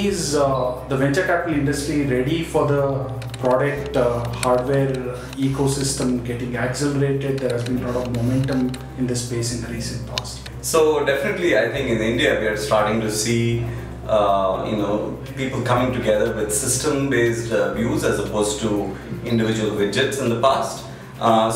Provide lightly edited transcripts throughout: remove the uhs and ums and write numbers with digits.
is the venture capital industry ready for the product hardware ecosystem getting accelerated? There has been a lot of momentum in this space in the recent past. So definitely, I think in India we are starting to see people coming together with system-based views as opposed to individual widgets in the past.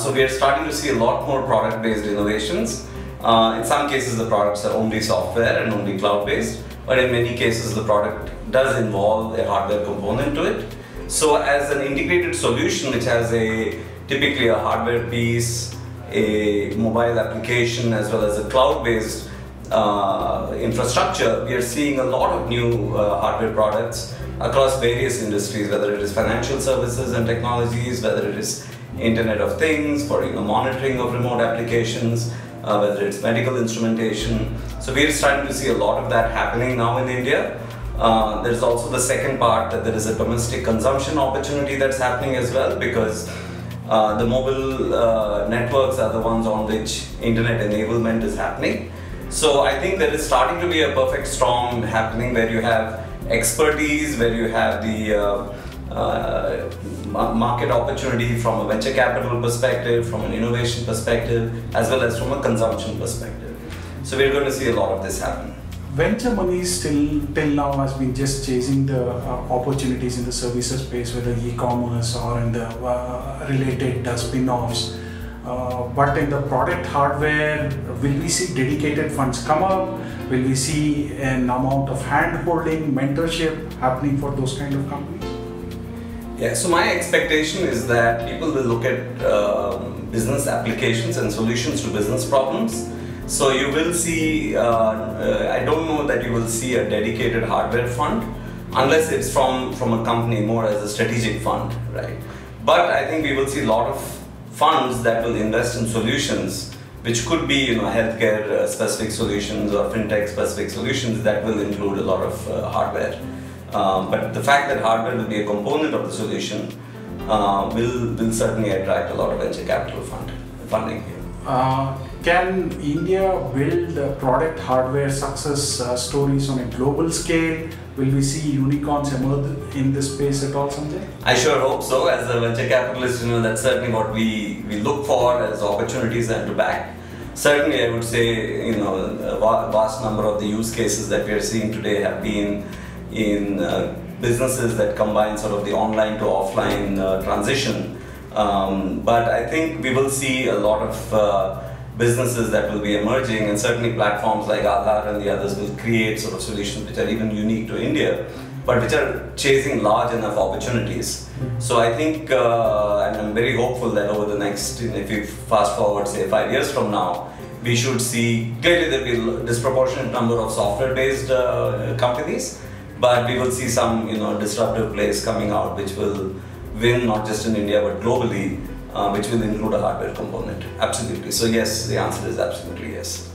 So we are starting to see a lot more product-based innovations. In some cases the products are only software and only cloud-based, but in many cases the product does involve a hardware component to it. So as an integrated solution which has typically a hardware piece, a mobile application as well as a cloud-based infrastructure, we are seeing a lot of new hardware products across various industries, whether it is financial services and technologies, whether it is Internet of Things for monitoring of remote applications, whether it's medical instrumentation. So we are starting to see a lot of that happening now in India. There's also the second part, that there is a domestic consumption opportunity that's happening as well, because the mobile networks are the ones on which internet enablement is happening. So I think there is starting to be a perfect storm happening where you have expertise, where you have the market opportunity from a venture capital perspective, from an innovation perspective, as well as from a consumption perspective. So we're going to see a lot of this happen. Venture money still till now has been just chasing the opportunities in the services space, whether e-commerce or in the related spin-offs. But in the product hardware, will we see dedicated funds come up? Will we see an amount of hand-holding, mentorship happening for those kind of companies? Yeah, so my expectation is that people will look at business applications and solutions to business problems. So you will see, I don't know that you will see a dedicated hardware fund unless it's from a company more as a strategic fund, right? But I think we will see a lot of funds that will invest in solutions which could be healthcare specific solutions or fintech specific solutions that will include a lot of hardware. But the fact that hardware will be a component of the solution will certainly attract a lot of venture capital funding here. Can India build product hardware success stories on a global scale? Will we see unicorns emerge in this space at all someday? I sure hope so. As a venture capitalist, that's certainly what we look for as opportunities and to back. Certainly, I would say, a vast number of the use cases that we are seeing today have been in businesses that combine sort of the online to offline transition. But I think we will see a lot of businesses that will be emerging, and certainly platforms like Aadhaar and the others will create sort of solutions which are even unique to India, but which are chasing large enough opportunities. So I think, and I'm very hopeful that over the next, if you fast forward say 5 years from now, we should see, clearly there will be a disproportionate number of software-based companies, but we will see some disruptive plays coming out which will win not just in India but globally, which will include a hardware component. Absolutely. So yes, the answer is absolutely yes.